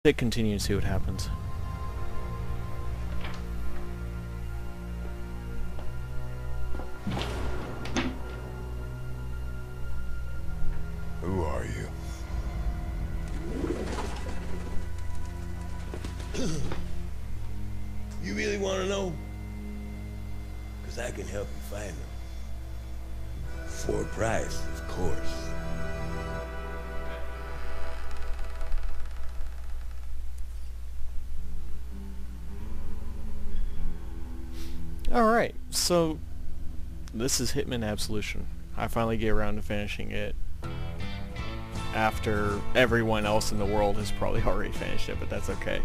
Hit continue and see what happens. Who are you? You really want to know? Because I can help you find them. For a price, of course. Alright, so this is Hitman Absolution. I finally get around to finishing it after everyone else in the world has probably already finished it, but that's okay.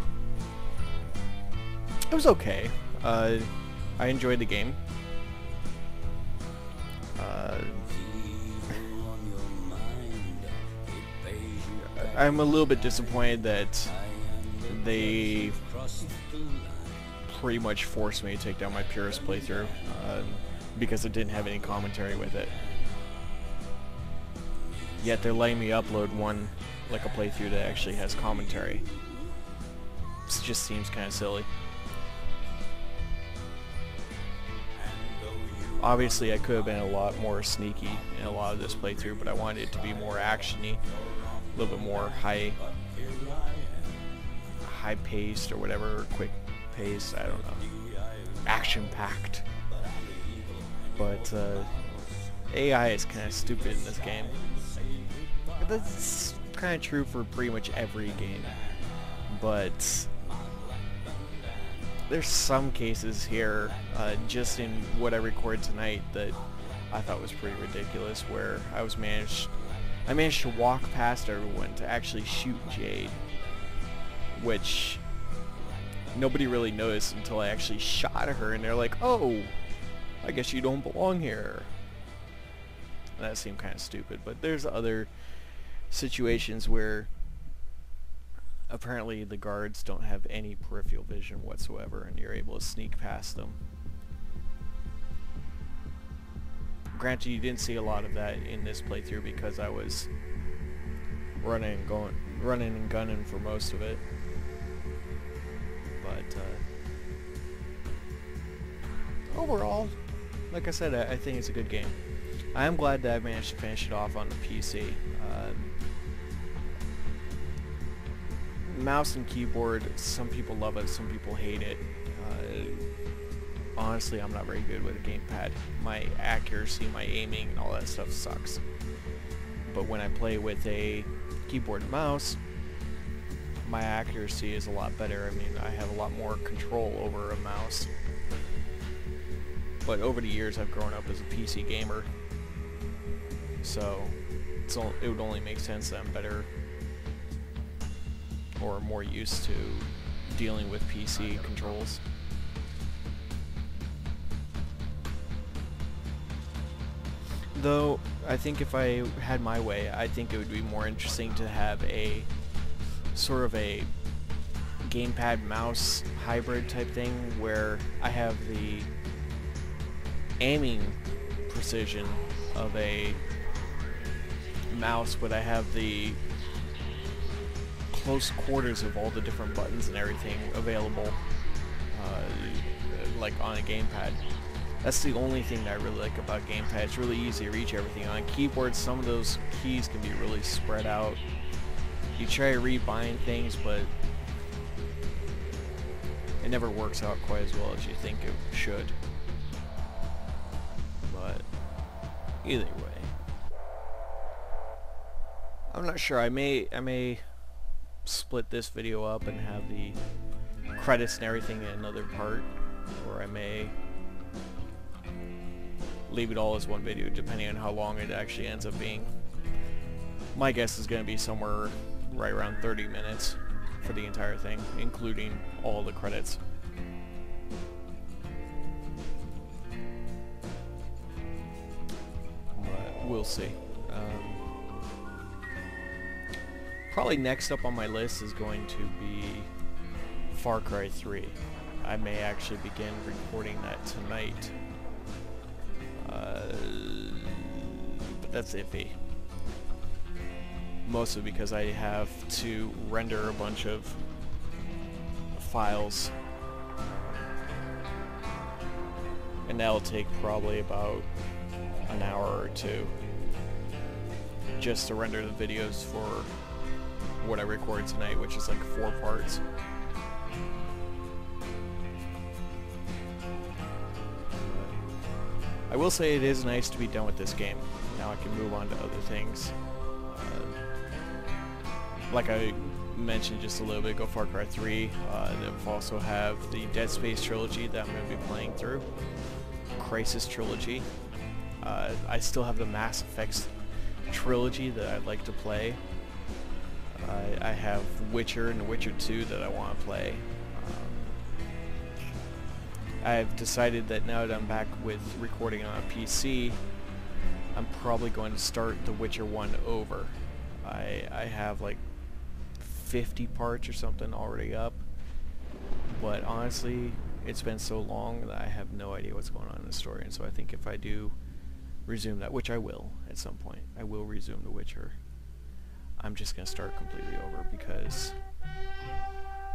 It was okay. I enjoyed the game. I'm a little bit disappointed that they pretty much forced me to take down my purist playthrough because it didn't have any commentary with it. Yet they're letting me upload one, like a playthrough that actually has commentary. This just seems kind of silly. Obviously I could have been a lot more sneaky in a lot of this playthrough, but I wanted it to be more actiony, a little bit more high-paced or whatever, or quick-paced, I don't know. Action-packed. But AI is kind of stupid in this game. That's kind of true for pretty much every game. But there's some cases here, just in what I recorded tonight, that I thought was pretty ridiculous, where I managed to walk past everyone to actually shoot Jade, which nobody really noticed until I actually shot her, and they're like, "Oh, I guess you don't belong here." And that seemed kind of stupid, but there's other situations where apparently the guards don't have any peripheral vision whatsoever, and you're able to sneak past them. Granted, you didn't see a lot of that in this playthrough because I was running and gunning for most of it. But overall, like I said, I think it's a good game. I am glad that I managed to finish it off on the PC. Mouse and keyboard, some people love it, some people hate it. Honestly, I'm not very good with a gamepad. My accuracy, my aiming, and all that stuff sucks. But when I play with a keyboard and mouse, my accuracy is a lot better. I mean, I have a lot more control over a mouse. But over the years, I've grown up as a PC gamer, so it would only make sense that I'm better or more used to dealing with PC controls. Though, I think if I had my way, I think it would be more interesting to have a sort of a gamepad mouse hybrid type thing where I have the aiming precision of a mouse, but I have the close quarters of all the different buttons and everything available like on a gamepad. That's the only thing that I really like about gamepad. It's really easy to reach everything. On keyboard, some of those keys can be really spread out. You try to rebind things, but it never works out quite as well as you think it should. But either way, I'm not sure. I may split this video up and have the credits and everything in another part, or I may leave it all as one video, depending on how long it actually ends up being. My guess is going to be somewhere right around 30 minutes for the entire thing, including all the credits. But we'll see. Probably next up on my list is going to be Far Cry 3. I may actually begin recording that tonight. But that's iffy. mostly because I have to render a bunch of files, and that'll take probably about an hour or two just to render the videos for what I recorded tonight, which is like 4 parts. I will say it is nice to be done with this game. Now I can move on to other things. Like I mentioned just a little bit ago, Far Cry 3. They also have the Dead Space trilogy that I'm going to be playing through. Crisis trilogy. I still have the Mass Effect trilogy that I'd like to play. I have Witcher and Witcher 2 that I want to play. I've decided that now that I'm back with recording on a PC, I'm probably going to start The Witcher 1 over. I have like 50 parts or something already up, but honestly it's been so long that I have no idea what's going on in the story, and so I think if I do resume that, which I will at some point, I will resume The Witcher, I'm just going to start completely over because,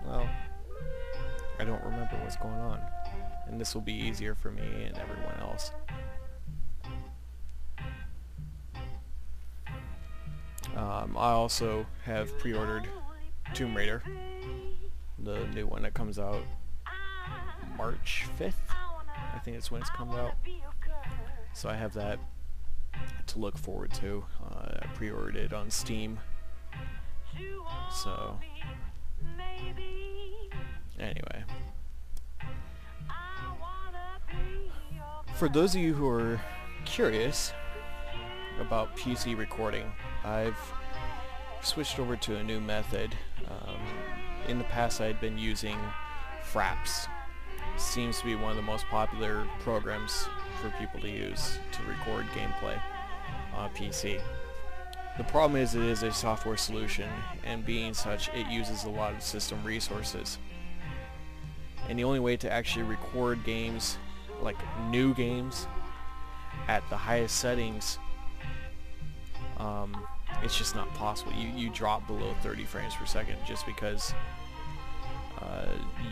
well, I don't remember what's going on, and this will be easier for me and everyone else. I also have pre-ordered Tomb Raider, the new one that comes out March 5th, I think it's when it's coming out. So I have that to look forward to. I pre-ordered it on Steam. So, anyway. For those of you who are curious about PC recording, I've switched over to a new method. In the past I had been using Fraps. Seems to be one of the most popular programs for people to use to record gameplay on a PC. The problem is it is a software solution, and being such, it uses a lot of system resources. And the only way to actually record games, like new games, at the highest settings, it's just not possible. You drop below 30 frames per second just because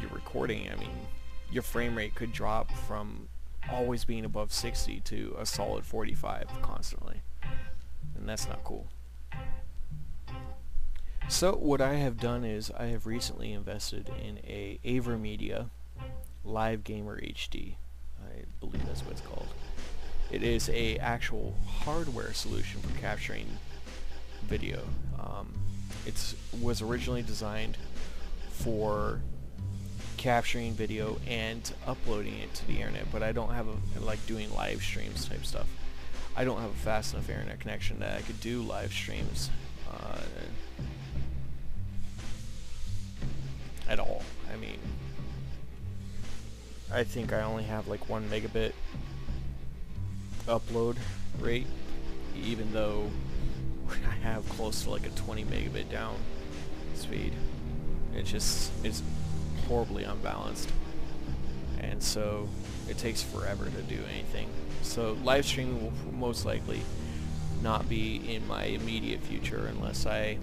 you're recording. I mean, your frame rate could drop from always being above 60 to a solid 45 constantly, and that's not cool. So what I have done is I have recently invested in a AverMedia Live Gamer HD. I believe that's what it's called. It is a actual hardware solution for capturing video. It was originally designed for capturing video and uploading it to the internet, but I don't have like doing live streams type stuff. I don't have a fast enough internet connection that I could do live streams at all. I mean, I think I only have like 1 megabit upload rate, even though I have close to like a 20 megabit down speed. It's horribly unbalanced, and so it takes forever to do anything. So live streaming will most likely not be in my immediate future unless I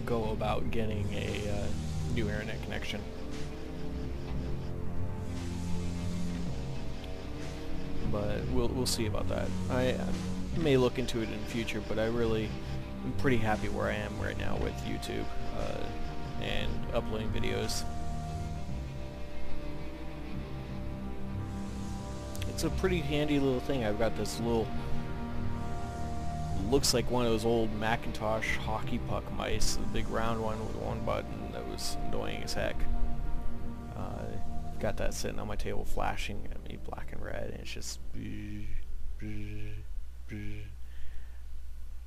go about getting a new internet connection. But we'll see about that. I may look into it in the future, but I'm pretty happy where I am right now with YouTube and uploading videos. It's a pretty handy little thing. I've got this little, looks like one of those old Macintosh hockey puck mice, the big round one with one button that was annoying as heck. Got that sitting on my table flashing at me black and red, and it's just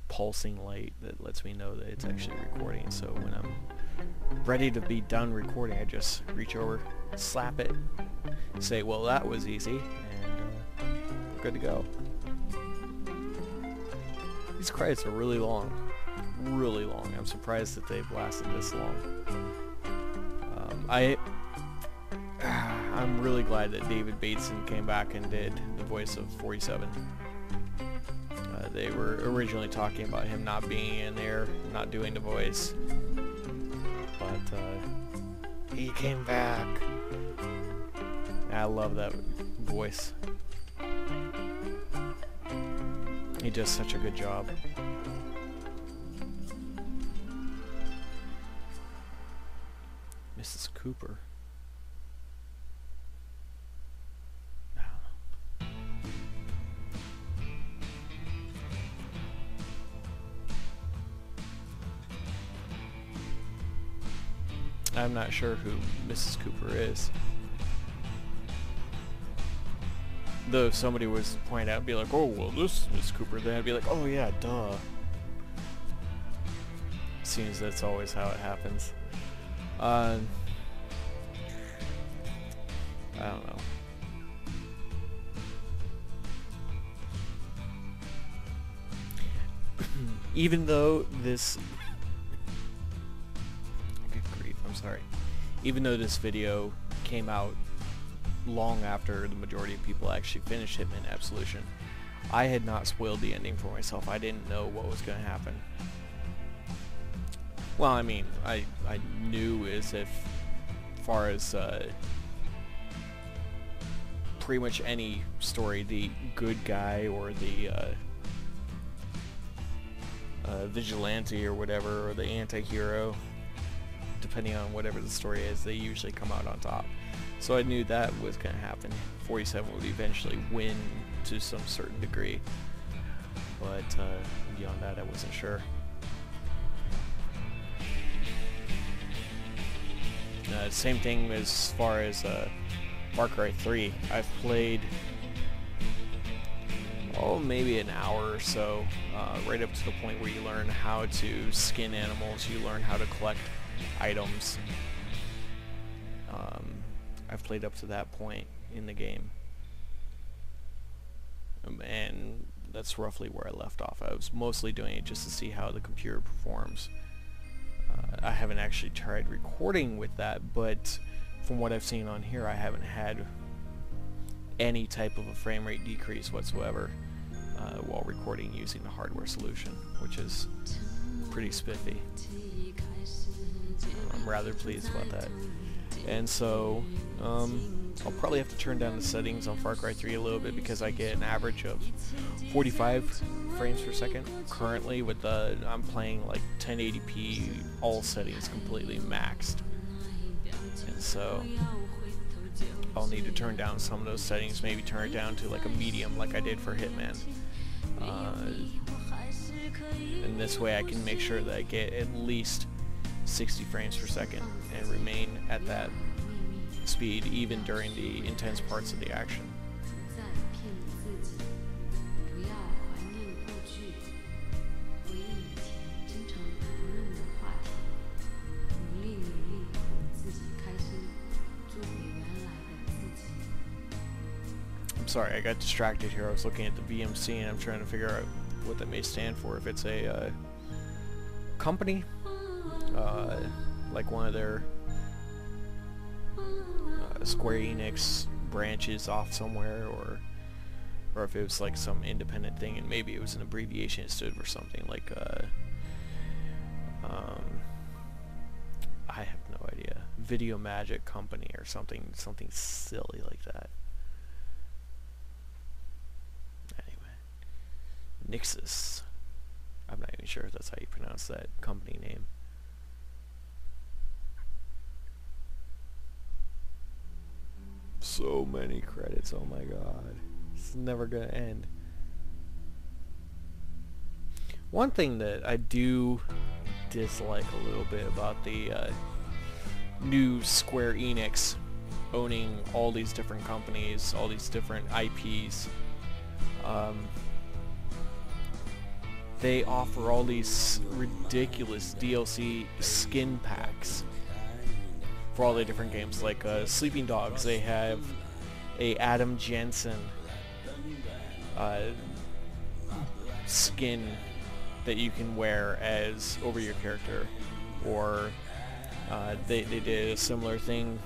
pulsing light that lets me know that it's actually recording. So when I'm ready to be done recording, I just reach over, slap it, say, well, that was easy, and we're good to go. These credits are really long. Really long. I'm surprised that they've lasted this long. I'm really glad that David Bateson came back and did the voice of 47. They were originally talking about him not being in there, not doing the voice, but he came back. I love that voice. He does such a good job. Mrs. Cooper. I'm not sure who Mrs. Cooper is. Though if somebody was to point out and be like, oh, well, this is Mrs. Cooper, then I'd be like, oh yeah, duh. Seems that's always how it happens. I don't know. Even though this... Good grief, I'm sorry. Even though this video came out long after the majority of people actually finished Hitman Absolution, I had not spoiled the ending for myself. I didn't know what was going to happen. Well, I mean, I knew as far as pretty much any story, the good guy or the vigilante or whatever, or the anti-hero, depending on whatever the story is, they usually come out on top. So I knew that was going to happen. 47 would eventually win to some certain degree, but beyond that I wasn't sure. Same thing as far as Far Cry 3. I've played, oh, maybe an hour or so, right up to the point where you learn how to skin animals, you learn how to collect items. I've played up to that point in the game, and that's roughly where I left off. I was mostly doing it just to see how the computer performs. I haven't actually tried recording with that, but from what I've seen on here, I haven't had any type of a frame rate decrease whatsoever while recording using the hardware solution, which is pretty spiffy. I'm rather pleased about that. And so I'll probably have to turn down the settings on Far Cry 3 a little bit, because I get an average of 45 frames per second currently with the, I'm playing like 1080p, all settings completely maxed, and so I'll need to turn down some of those settings, maybe turn it down to like a medium like I did for Hitman, and this way I can make sure that I get at least 60 frames per second and remain at that speed even during the intense parts of the action. I'm sorry, I got distracted here. I was looking at the VMC and I'm trying to figure out what that may stand for. If it's a company, like one of their Square Enix branches off somewhere, or if it was like some independent thing, and maybe it was an abbreviation. It stood for something like I have no idea, Video Magic Company or something silly like that. Anyway, Nixus. I'm not even sure if that's how you pronounce that company name. So many credits, oh my god. It's never gonna end. One thing that I do dislike a little bit about the new Square Enix owning all these different companies, all these different IPs, they offer all these ridiculous DLC skin packs for all the different games. Like Sleeping Dogs, they have a Adam Jensen skin that you can wear as over your character, or they did a similar thing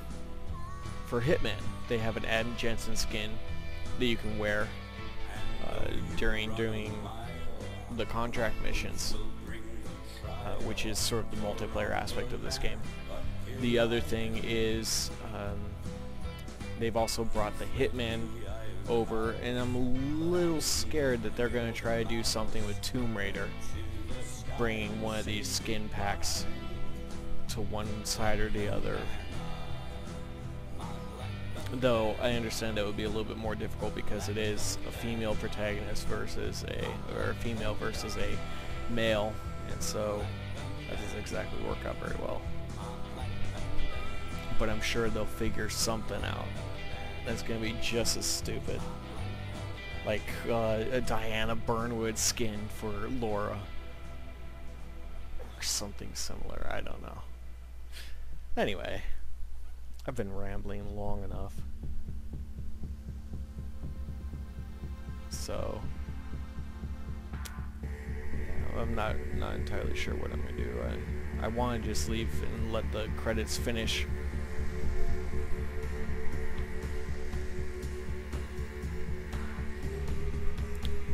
for Hitman. They have an Adam Jensen skin that you can wear during the contract missions, which is sort of the multiplayer aspect of this game. The other thing is they've also brought the Hitman over, and I'm a little scared that they're going to try to do something with Tomb Raider, bringing one of these skin packs to one side or the other. Though I understand that would be a little bit more difficult because it is a female protagonist versus a female versus a male, and so that doesn't exactly work out very well. But I'm sure they'll figure something out that's gonna be just as stupid, like a Diana Burnwood skin for Laura or something similar. I don't know. Anyway, I've been rambling long enough, so I'm not entirely sure what I'm gonna do. I want to just leave and let the credits finish.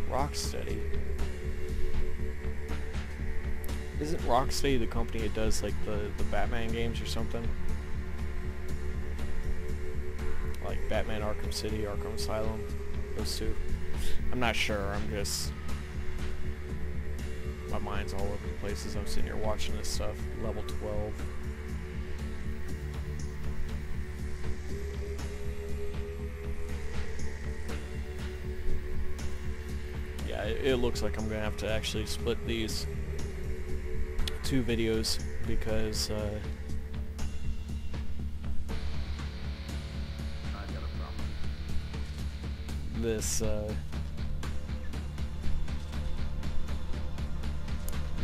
Rocksteady. Isn't Rocksteady the company that does like the Batman games or something? Like Batman Arkham City, Arkham Asylum, those two. I'm not sure, I'm just... my mind's all over the place as I'm sitting here watching this stuff. Level 12. Yeah, it looks like I'm gonna have to actually split these two videos because these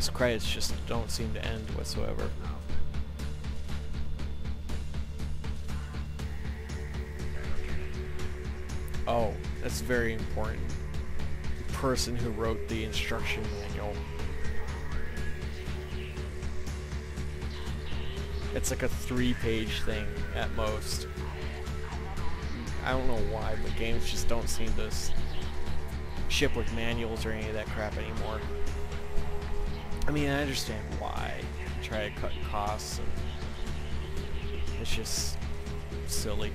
credits just don't seem to end whatsoever. Oh, that's very important. The person who wrote the instruction manual. It's like a 3-page thing at most. I don't know why, but games just don't seem to ship with manuals or any of that crap anymore. I mean, I understand why. Try to cut costs, and it's just silly.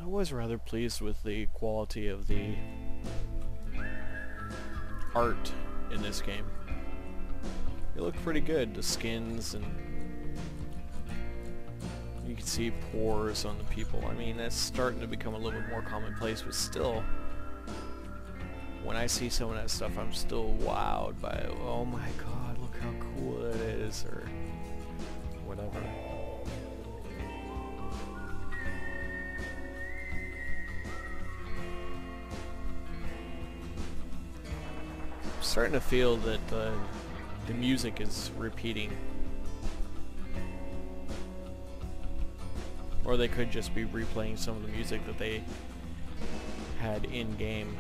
I was rather pleased with the quality of the art in this game. It looked pretty good. The skins, and you can see pores on the people. I mean, that's starting to become a little bit more commonplace, but still, when I see some of that stuff, I'm still wowed by it. Oh my god, look how cool that is, or whatever. I'm starting to feel that the music is repeating. Or they could just be replaying some of the music that they had in-game.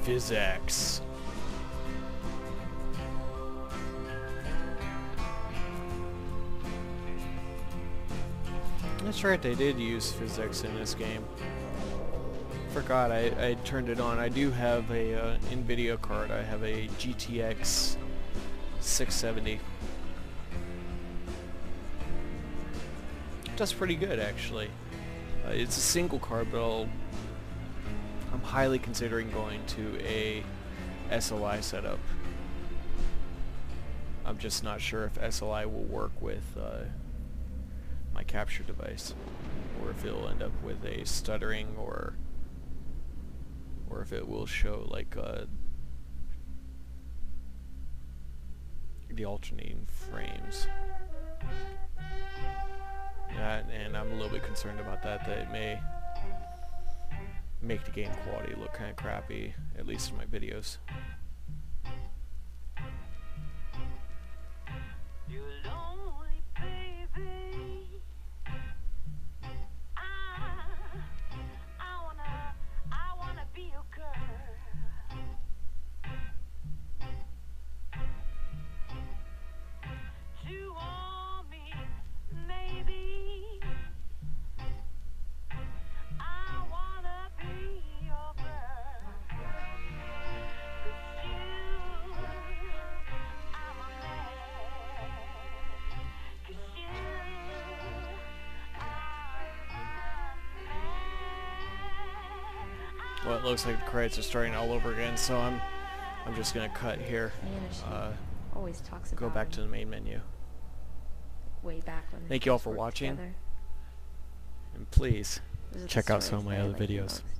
Physics. That's right, they did use physics in this game. Forgot I turned it on. I do have a NVIDIA card. I have a GTX 670. Does pretty good, actually. It's a single card, but I'm highly considering going to a SLI setup. I'm just not sure if SLI will work with my capture device, or if it'll end up with a stuttering, or if it will show like the alternating frames. And I'm a little bit concerned about that, that it may make the game quality look kind of crappy, at least in my videos. You lonely baby, I wanna be your girl. To want me, maybe. I wanna be your girl. 'Cause you, I'm a man. 'Cause you, Well, it looks like the credits are starting all over again, so I'm just gonna cut here. Always talks about Go back to him, the main menu. way back when Thank they you all first for worked watching. together. And please Those are the check out stories some of my that I other like the videos. most.